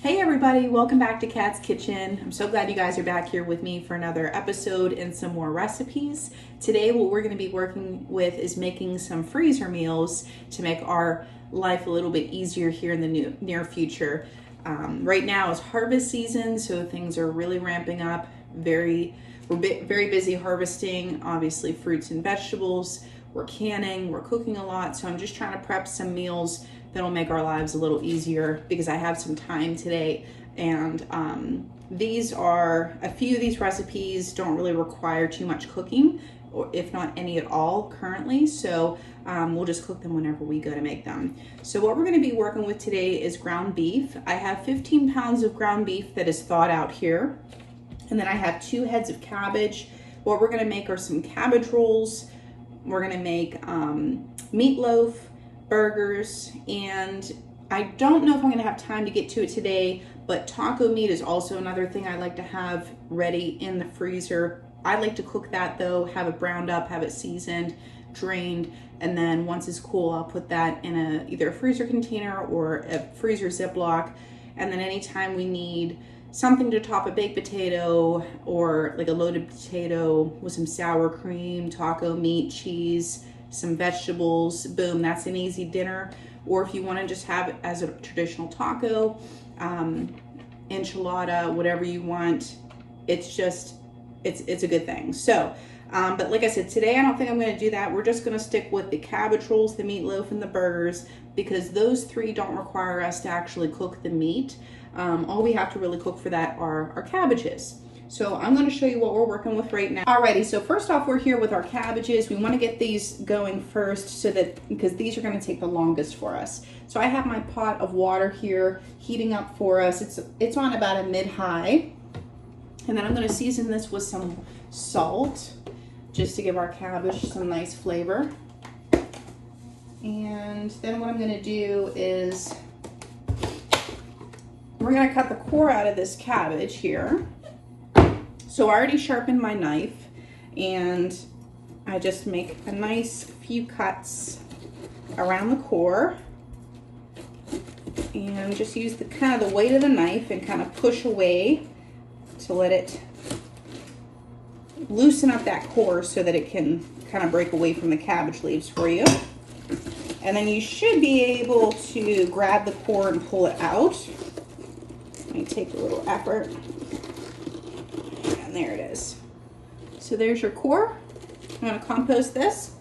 Hey everybody, welcome back to Kat's Kitchen. I'm so glad you guys are back here with me for another episode and some more recipes. Today what we're going to be working with is making some freezer meals to make our life a little bit easier here in the near future. Right now is harvest season, so things are really ramping up. We're very busy harvesting, obviously fruits and vegetables. We're canning, we're cooking a lot, so I'm just trying to prep some meals that'll make our lives a little easier because I have some time today. And these are a few of these recipes don't really require too much cooking, or if not any at all currently. So we'll just cook them whenever we go to make them. So what we're going to be working with today is ground beef. I have 15 pounds of ground beef that is thawed out here. And then I have 2 heads of cabbage. What we're going to make are some cabbage rolls. We're going to make meatloaf, burgers, and I don't know if I'm going to have time to get to it today, but taco meat is also another thing I like to have ready in the freezer. I like to cook that though, have it browned up, have it seasoned, drained, and then once it's cool, I'll put that in either a freezer container or a freezer Ziploc. And then anytime we need something to top a baked potato or like a loaded potato with some sour cream, taco meat, cheese, some vegetables, boom, that's an easy dinner. Or if you want to just have it as a traditional taco, enchilada, whatever you want, it's a good thing. So but like I said, today I don't think I'm going to do that. We're just going to stick with the cabbage rolls, the meatloaf, and the burgers, because those 3 don't require us to actually cook the meat. All we have to really cook for that are our cabbages. So I'm going to show you what we're working with right now. Alrighty, so first off, we're here with our cabbages. We want to get these going first because these are going to take the longest for us. So I have my pot of water here heating up for us. It's on about a mid-high. And then I'm going to season this with some salt just to give our cabbage some nice flavor. And then what I'm going to do is we're going to cut the core out of this cabbage here. So I already sharpened my knife and I just make a nice few cuts around the core and just use the kind of the weight of the knife and kind of push away to let it loosen up that core so that it can kind of break away from the cabbage leaves for you. And then you should be able to grab the core and pull it out. Let me take a little effort. And there it is. So there's your core. I'm going to compost this.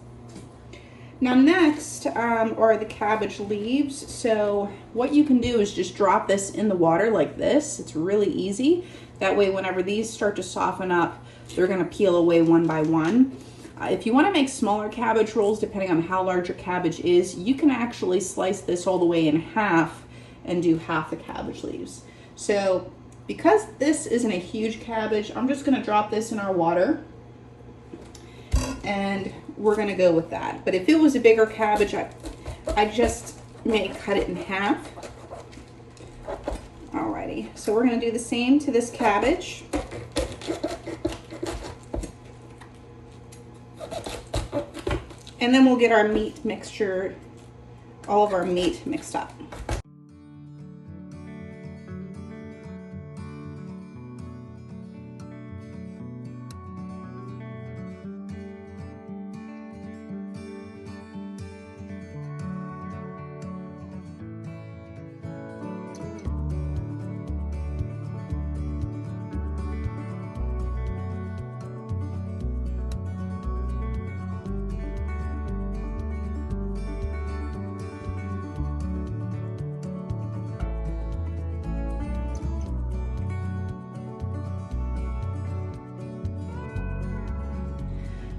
Now next are the cabbage leaves. So what you can do is just drop this in the water like this. It's really easy. That way whenever these start to soften up, they're going to peel away one by one. If you want to make smaller cabbage rolls, depending on how large your cabbage is, you can actually slice this all the way in half and do half the cabbage leaves. So because this isn't a huge cabbage, I'm just going to drop this in our water and we're going to go with that. But if it was a bigger cabbage, I just may cut it in half. Alrighty, so we're going to do the same to this cabbage. And then we'll get our meat mixture, all of our meat mixed up.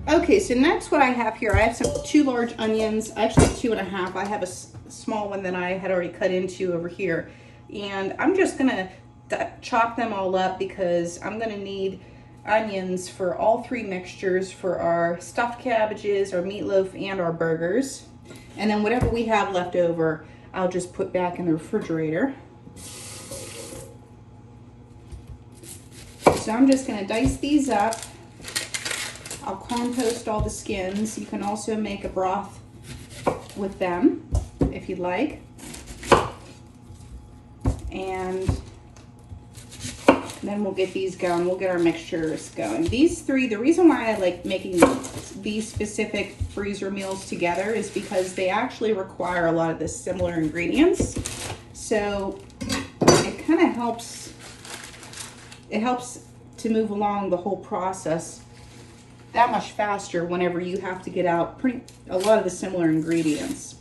Okay, so next what I have here, I have 2 large onions, actually 2.5. I have a small one that I had already cut into over here. And I'm just gonna chop them all up because I'm gonna need onions for all 3 mixtures for our stuffed cabbages, our meatloaf, and our burgers. And then whatever we have left over, I'll just put back in the refrigerator. So I'm just gonna dice these up. I'll compost all the skins. You can also make a broth with them if you'd like. And then we'll get these going. We'll get our mixtures going. These three, the reason why I like making these specific freezer meals together is because they actually require a lot of the similar ingredients. So it kind of helps, to move along the whole process that much faster whenever you have to get out a lot of the similar ingredients.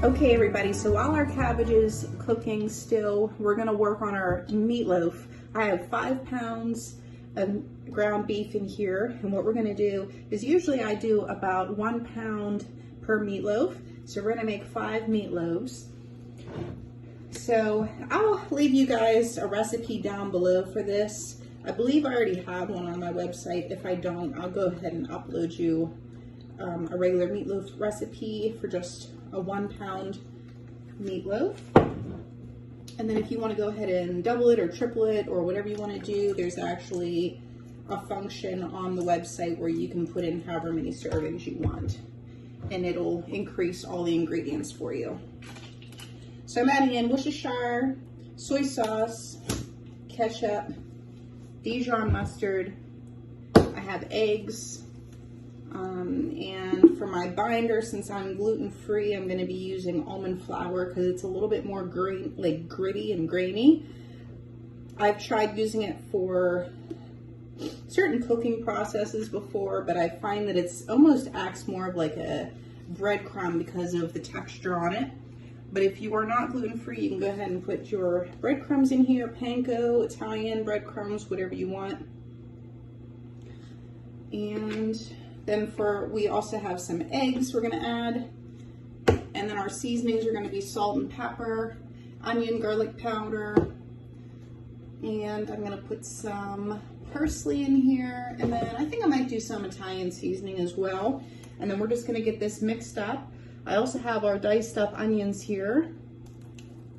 Okay everybody, so while our cabbage is cooking still, we're gonna work on our meatloaf. I have 5 pounds of ground beef in here, and what we're gonna do is usually I do about 1 pound per meatloaf. So we're gonna make 5 meatloaves. So I'll leave you guys a recipe down below for this. I believe I already have one on my website. If I don't, I'll go ahead and upload you a regular meatloaf recipe for just a 1 pound meatloaf. And then if you want to go ahead and double it or triple it or whatever you want to do, there's actually a function on the website where you can put in however many servings you want, and it'll increase all the ingredients for you. So I'm adding in Worcestershire, soy sauce, ketchup, Dijon mustard, I have eggs, and for my binder, since I'm gluten-free, I'm going to be using almond flour because it's a little bit more green, like gritty and grainy. I've tried using it for certain cooking processes before, but I find that it's almost acts more of like a breadcrumb because of the texture on it. But if you are not gluten-free, you can go ahead and put your breadcrumbs in here, panko, Italian breadcrumbs, whatever you want. And then we also have some eggs we're gonna add. And then our seasonings are gonna be salt and pepper, onion, garlic powder, and I'm gonna put some parsley in here. And then I think I might do some Italian seasoning as well. And then we're just gonna get this mixed up. I also have our diced up onions here.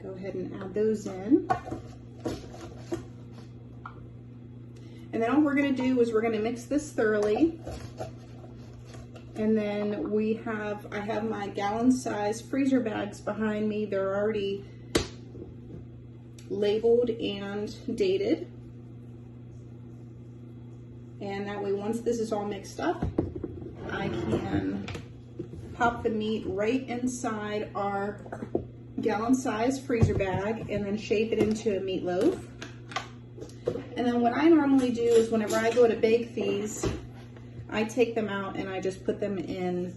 Go ahead and add those in. And then all we're gonna do is we're gonna mix this thoroughly. And then I have my gallon size freezer bags behind me. They're already labeled and dated. And that way, once this is all mixed up, I can pop the meat right inside our gallon size freezer bag and then shape it into a meatloaf. And then what I normally do is whenever I go to bake these, I take them out and I just put them in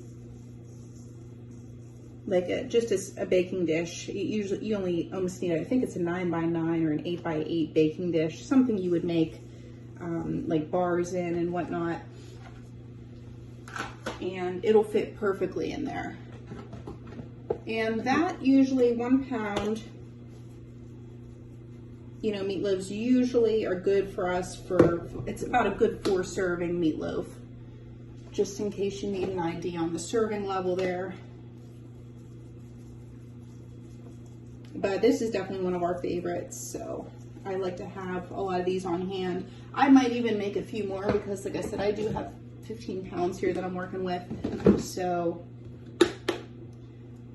like just as a baking dish. You only almost need, I think it's a 9x9 or an 8x8 baking dish, something you would make like bars in and whatnot. And it'll fit perfectly in there. And that usually 1 pound, meatloaves usually are good for us it's about a good 4 serving meatloaf. Just in case you need an idea on the serving level there. But this is definitely one of our favorites, so I like to have a lot of these on hand. I might even make a few more because, like I said, I do have 15 pounds here that I'm working with, so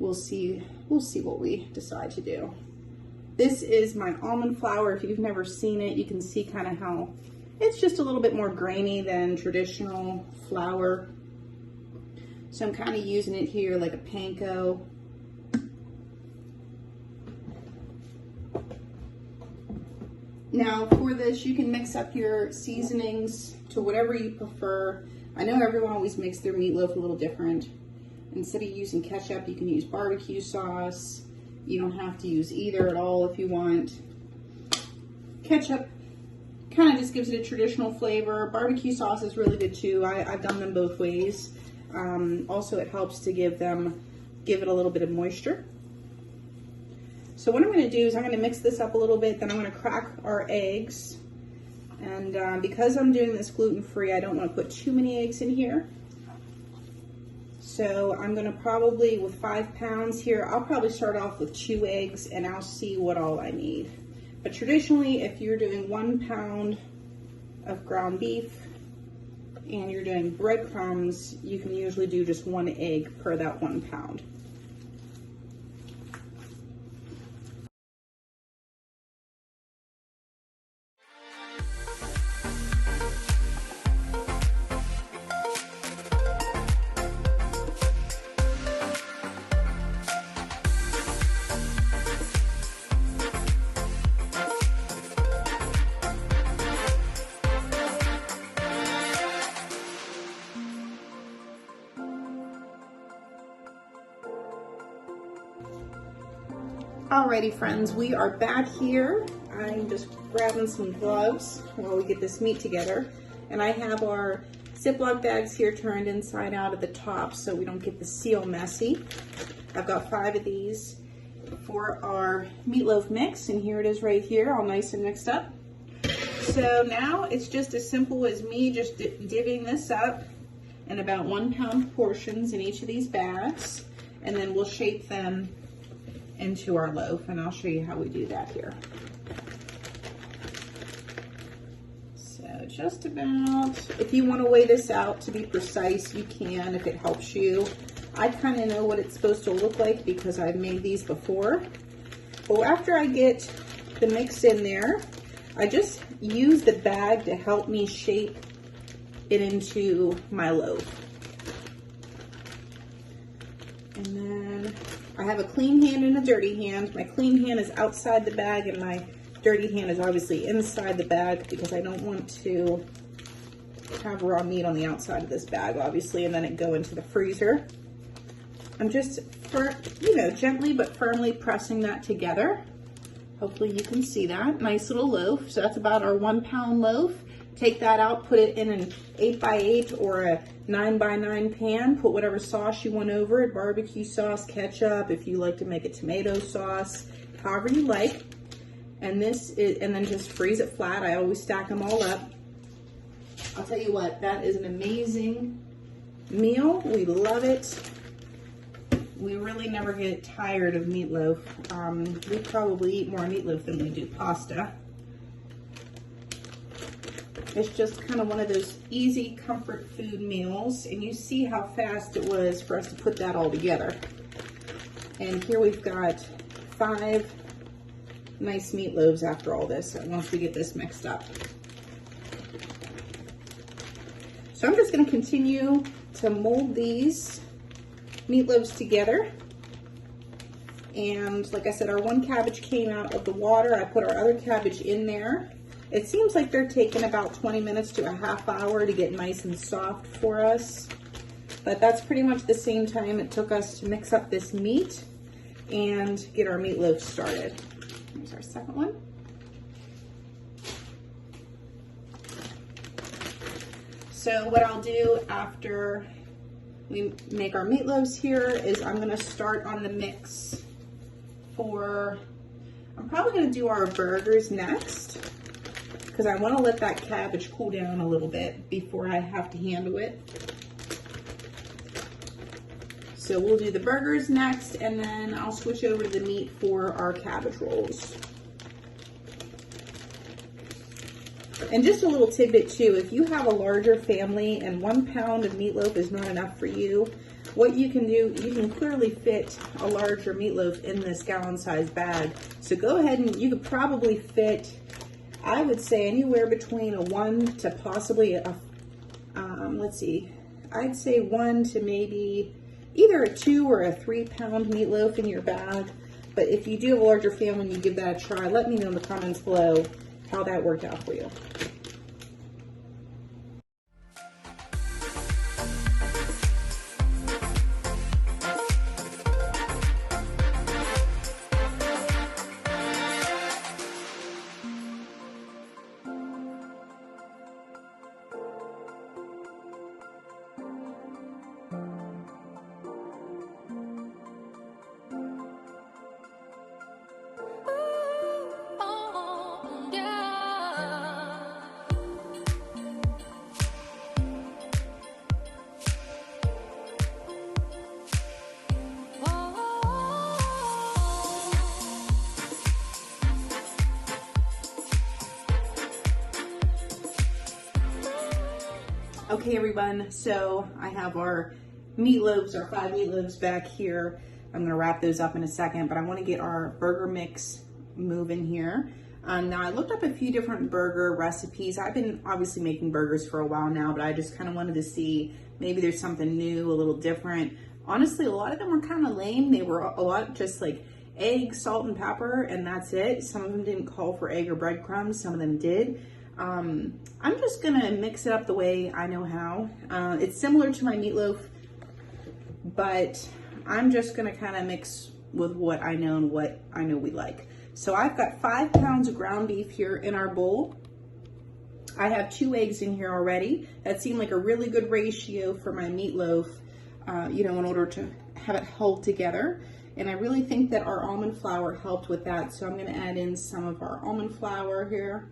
we'll see what we decide to do. This is my almond flour. If you've never seen it, you can see kind of how it's just a little bit more grainy than traditional flour. So I'm kind of using it here like a panko. Now for this, you can mix up your seasonings to whatever you prefer. I know everyone always makes their meatloaf a little different. Instead of using ketchup, you can use barbecue sauce. You don't have to use either at all if you want. Ketchup kind of just gives it a traditional flavor. Barbecue sauce is really good too. I've done them both ways. Also, it helps to give it a little bit of moisture. So what I'm going to do is I'm going to mix this up a little bit. Then I'm going to crack our eggs. And because I'm doing this gluten-free, I don't want to put too many eggs in here. So I'm gonna probably, with 5 pounds here, I'll probably start off with 2 eggs and I'll see what all I need. But traditionally, if you're doing 1 pound of ground beef and you're doing breadcrumbs, you can usually do just 1 egg per that 1 pound. Alrighty friends, we are back here. I'm just grabbing some gloves while we get this meat together. And I have our Ziploc bags here turned inside out at the top so we don't get the seal messy. I've got 5 of these for our meatloaf mix, and here it is right here, all nice and mixed up. So now it's just as simple as me just divvying this up in about 1 pound portions in each of these bags, and then we'll shape them into our loaf, and I'll show you how we do that here. So just about, if you want to weigh this out to be precise, you can if it helps you. I kind of know what it's supposed to look like because I've made these before. But after I get the mix in there, I just use the bag to help me shape it into my loaf. And then I have a clean hand and a dirty hand. My clean hand is outside the bag and my dirty hand is obviously inside the bag because I don't want to have raw meat on the outside of this bag, obviously, and then it go into the freezer. I'm just, gently but firmly pressing that together. Hopefully you can see that. Nice little loaf. So that's about our 1 pound loaf. Take that out, put it in an 8x8 or a 9x9 pan. Put whatever sauce you want over it, barbecue sauce, ketchup, if you like to make a tomato sauce, however you like. And then just freeze it flat. I always stack them all up. I'll tell you what, that is an amazing meal. We love it. We really never get tired of meatloaf. We probably eat more meatloaf than we do pasta. It's just kind of one of those easy comfort food meals, and you see how fast it was for us to put that all together. And here we've got 5 nice meatloaves after all this, once we get this mixed up. So I'm just going to continue to mold these meatloaves together. And like I said, our 1 cabbage came out of the water. I put our other cabbage in there. It seems like they're taking about 20 minutes to a half hour to get nice and soft for us. But that's pretty much the same time it took us to mix up this meat and get our meatloaf started. Here's our second one. So what I'll do after we make our meatloaves here is I'm going to start on the mix for, I'm probably going to do our burgers next because I want to let that cabbage cool down a little bit before I have to handle it. So we'll do the burgers next, and then I'll switch over to the meat for our cabbage rolls. And just a little tidbit too, if you have a larger family and 1 pound of meatloaf is not enough for you, what you can do, you can clearly fit a larger meatloaf in this gallon-sized bag. So go ahead and you could probably fit, I would say, anywhere between a 1 to possibly a, let's see, I'd say 1 to maybe either a 2 or a 3 pound meatloaf in your bag. But if you do have a larger family and you give that a try, let me know in the comments below how that worked out for you. Okay everyone, so I have our meatloaves, our 5 meatloaves back here. I'm gonna wrap those up in a second, but I wanna get our burger mix moving here. Now I looked up a few different burger recipes. I've been obviously making burgers for a while now, but I just kind of wanted to see maybe there's something new, a little different. Honestly, a lot of them were kind of lame. They were a lot just like egg, salt, and pepper, and that's it. Some of them didn't call for egg or breadcrumbs, some of them did. I'm just gonna mix it up the way I know how. It's similar to my meatloaf, but I'm just gonna kind of mix with what I know and what I know we like. So I've got 5 pounds of ground beef here in our bowl. I have 2 eggs in here already. That seemed like a really good ratio for my meatloaf, you know, in order to have it held together. And I really think that our almond flour helped with that. So I'm gonna add in some of our almond flour here.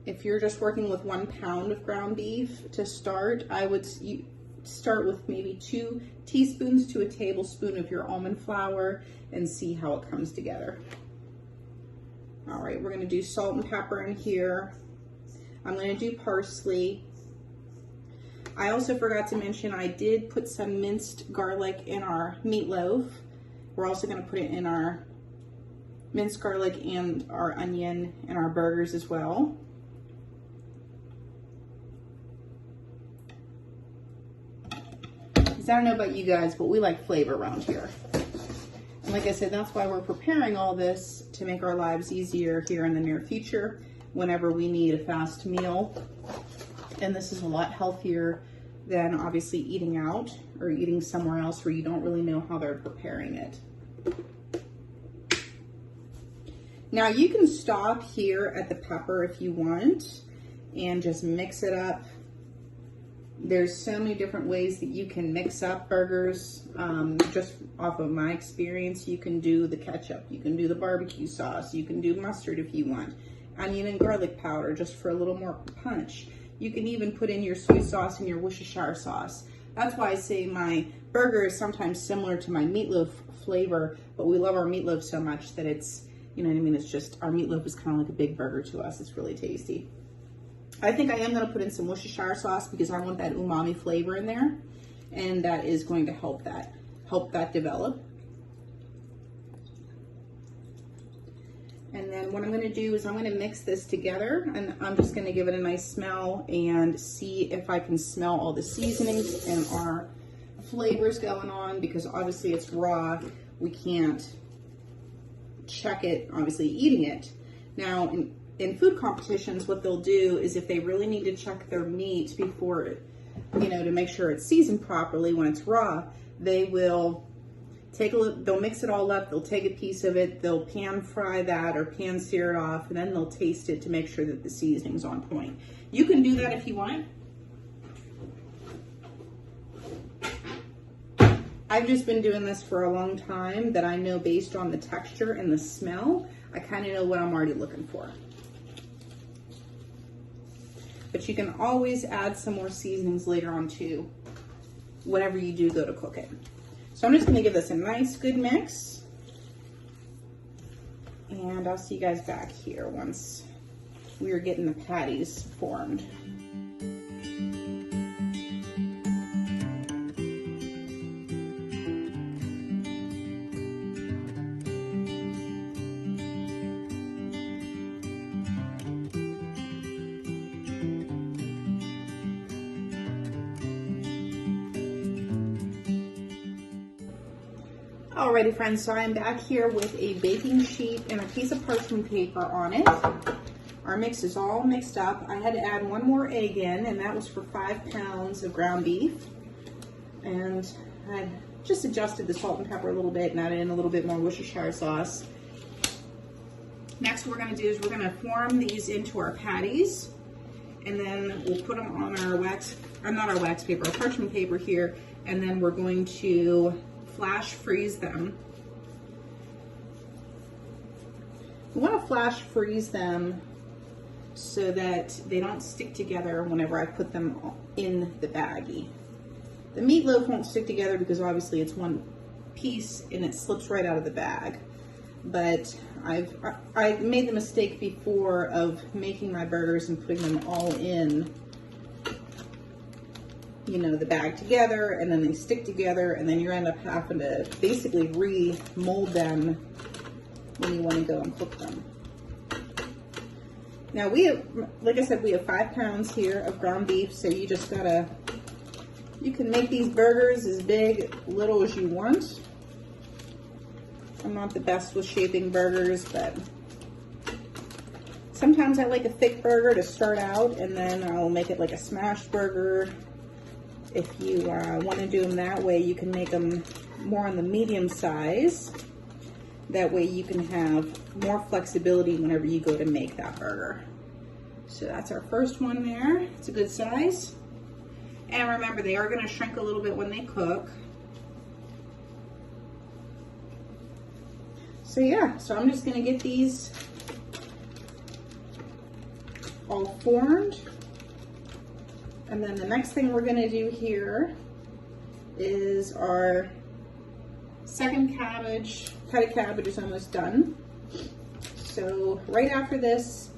If you're just working with 1 pound of ground beef to start, I would start with maybe 2 teaspoons to a tablespoon of your almond flour and see how it comes together. All right, we're gonna do salt and pepper in here. I'm gonna do parsley. I also forgot to mention I did put some minced garlic in our meatloaf. We're also gonna put it in our minced garlic and our onion and our burgers as well. I don't know about you guys, but we like flavor around here. And like I said, that's why we're preparing all this to make our lives easier here in the near future whenever we need a fast meal. And this is a lot healthier than obviously eating out or eating somewhere else where you don't really know how they're preparing it. Now you can stop here at the pepper if you want and just mix it up. There's so many different ways that you can mix up burgers. Just off of my experience, you can do the ketchup, you can do the barbecue sauce, you can do mustard if you want, onion and garlic powder just for a little more punch. You can even put in your soy sauce and your Worcestershire sauce. That's why I say my burger is sometimes similar to my meatloaf flavor, but we love our meatloaf so much that it's, you know what I mean, it's just, our meatloaf is kind of like a big burger to us. It's really tasty. I think I am going to put in some Worcestershire sauce because I want that umami flavor in there, and that is going to help that develop. And then what I'm going to do is I'm going to mix this together, and I'm just going to give it a nice smell and see if I can smell all the seasonings and our flavors going on, because obviously it's raw. We can't check it, obviously, eating it. Now, in food competitions, what they'll do is if they really need to check their meat before, you know, to make sure it's seasoned properly when it's raw, they will take a look, they'll mix it all up, they'll take a piece of it, they'll pan fry that or pan sear it off, and then they'll taste it to make sure that the seasoning's on point. You can do that if you want. I've just been doing this for a long time that I know based on the texture and the smell, I kind of know what I'm already looking for. But you can always add some more seasonings later on too, whenever you do go to cook it. So I'm just gonna give this a nice good mix. And I'll see you guys back here once we are getting the patties formed. Alrighty friends, so I'm back here with a baking sheet and a piece of parchment paper on it. Our mix is all mixed up. I had to add 1 more egg in, and that was for 5 pounds of ground beef. And I just adjusted the salt and pepper a little bit and added in a little bit more Worcestershire sauce. Next what we're gonna do is we're gonna form these into our patties, and then we'll put them on our our parchment paper here, and then we're going to flash freeze them. We want to flash freeze them so that they don't stick together whenever I put them in the baggie. The meatloaf won't stick together because obviously it's one piece and it slips right out of the bag. But I made the mistake before of making my burgers and putting them all in you know, the bag together, and then they stick together, and then you end up having to basically re-mold them when you want to go and cook them. Now we have, like I said, we have 5 pounds here of ground beef, so you just gotta, you can make these burgers as big, little as you want. I'm not the best with shaping burgers, but sometimes I like a thick burger to start out, and then I'll make it like a smashed burger. If you want to do them that way, you can make them more on the medium size. That way you can have more flexibility whenever you go to make that burger. So that's our first one there. It's a good size. And remember, they are going to shrink a little bit when they cook. So yeah, so I'm just going to get these all formed. And then the next thing we're going to do here is our second cabbage. Cutted cabbage is almost done. So right after this,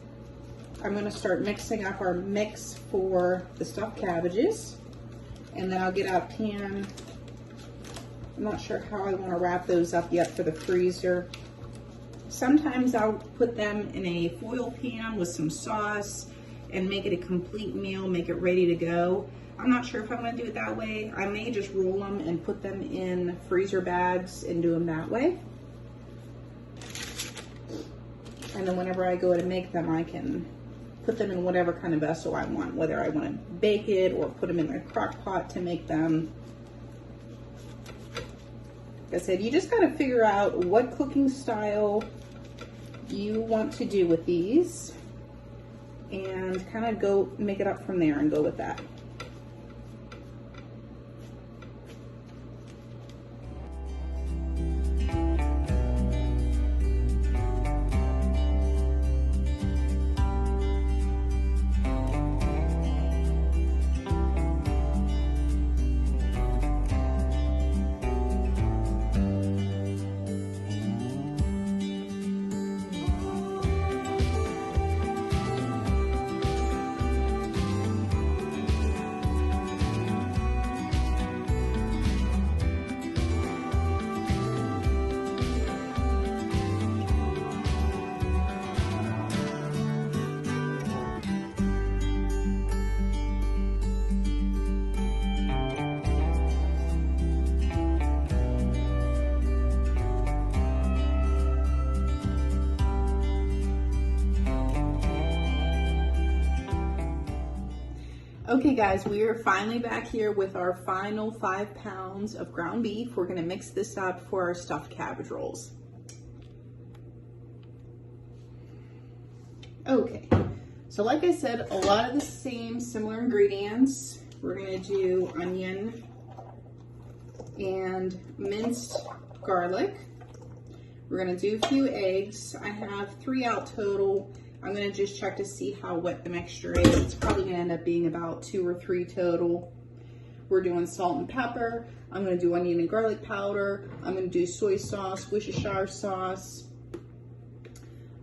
I'm going to start mixing up our mix for the stuffed cabbages. And then I'll get out a pan. I'm not sure how I want to wrap those up yet for the freezer. Sometimes I'll put them in a foil pan with some sauce and make it a complete meal, make it ready to go. I'm not sure if I'm going to do it that way. I may just roll them and put them in freezer bags and do them that way. And then whenever I go to make them, I can put them in whatever kind of vessel I want, whether I want to bake it or put them in a crock pot to make them. Like I said, you just got to figure out what cooking style you want to do with these and kind of go make it up from there and go with that. Okay guys, we are finally back here with our final 5 pounds of ground beef. We're gonna mix this up for our stuffed cabbage rolls. Okay, so like I said, a lot of the same similar ingredients. We're gonna do onion and minced garlic. We're gonna do a few eggs. I have 3 out total. I'm gonna just check to see how wet the mixture is. It's probably gonna end up being about 2 or 3 total. We're doing salt and pepper. I'm gonna do onion and garlic powder. I'm gonna do soy sauce, Worcestershire sauce.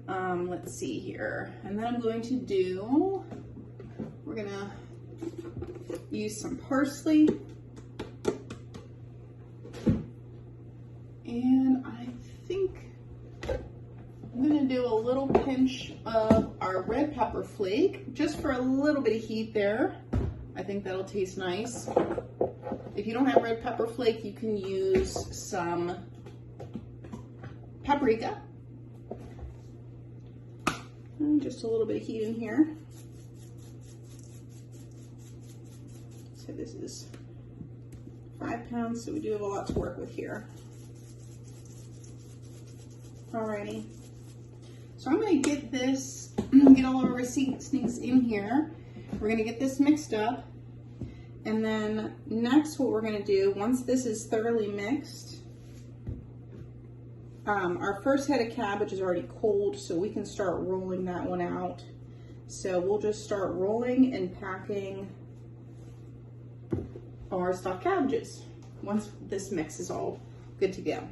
Let's see here. And then I'm going to do, we're gonna use some parsley. And I think I'm gonna do a little pinch of our red pepper flake, just for a little bit of heat there. I think that'll taste nice. If you don't have red pepper flake, you can use some paprika. And just a little bit of heat in here. So this is 5 pounds, so we do have a lot to work with here. Alrighty. So I'm going to get this, get all of our seasonings in here. We're going to get this mixed up. And then next what we're going to do, once this is thoroughly mixed, our first head of cabbage is already cold, so we can start rolling that one out. So we'll just start rolling and packing our stuffed cabbages once this mix is all good to go.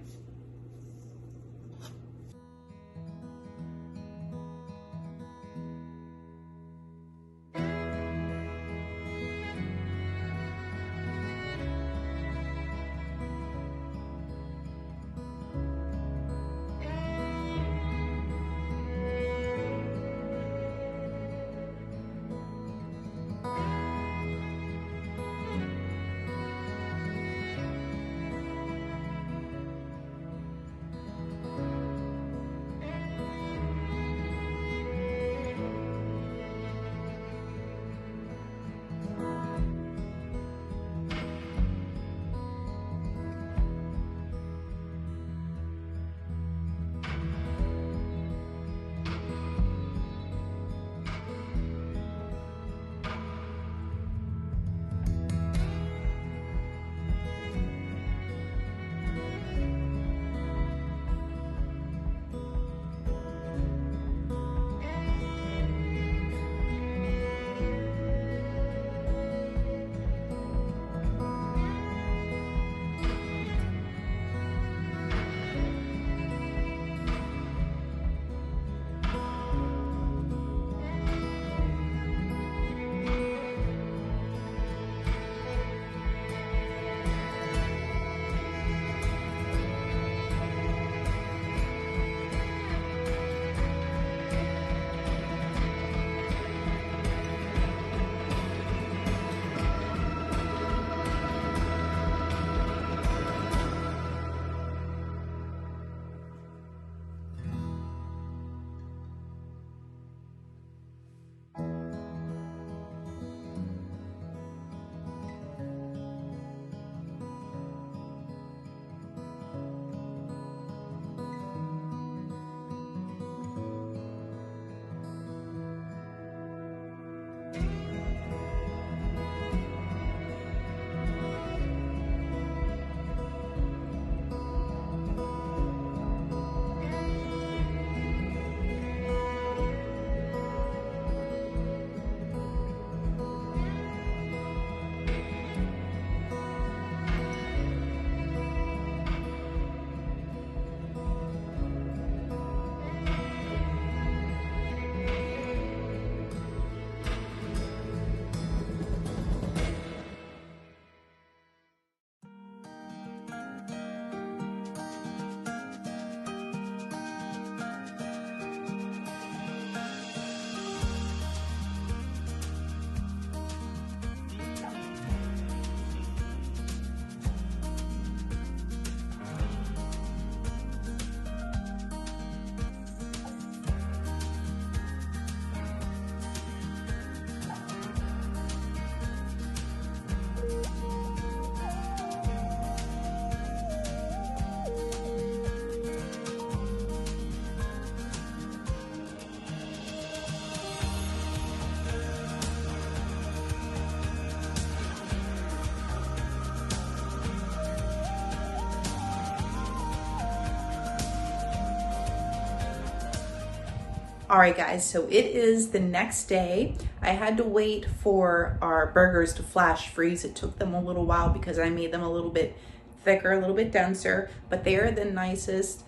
All right, guys, so it is the next day. I had to wait for our burgers to flash freeze. It took them a little while because I made them a little bit thicker, a little bit denser, but they are the nicest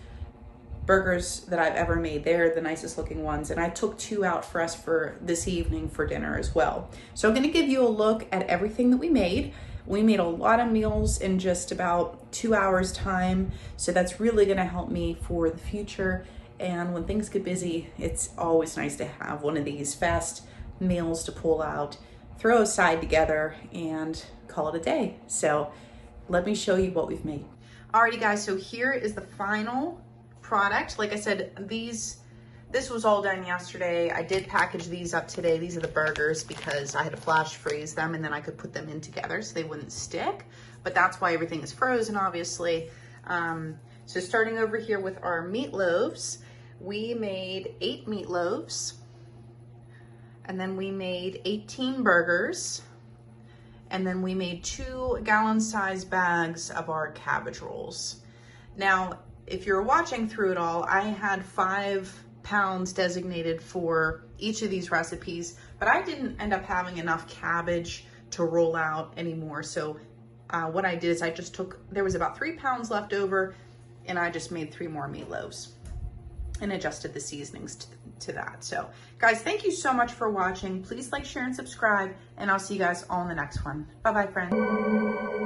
burgers that I've ever made. They're the nicest looking ones, and I took 2 out for us for this evening for dinner as well. So I'm gonna give you a look at everything that we made. We made a lot of meals in just about 2 hours time, so that's really gonna help me for the future. And when things get busy, it's always nice to have one of these fast meals to pull out, throw aside together, and call it a day. So let me show you what we've made. Alrighty guys, so here is the final product. Like I said, this was all done yesterday. I did package these up today. These are the burgers because I had to flash freeze them and then I could put them in together so they wouldn't stick. But that's why everything is frozen, obviously. So starting over here with our meatloaves, we made 8 meatloaves, and then we made 18 burgers, and then we made 2 gallon-sized bags of our cabbage rolls. Now, if you're watching through it all, I had 5 pounds designated for each of these recipes, but I didn't end up having enough cabbage to roll out anymore. So what I did is I just there was about 3 pounds left over, and I just made 3 more meatloaves and adjusted the seasonings to that. So guys, thank you so much for watching. Please like, share, and subscribe, and I'll see you guys all in the next one. Bye-bye, friends.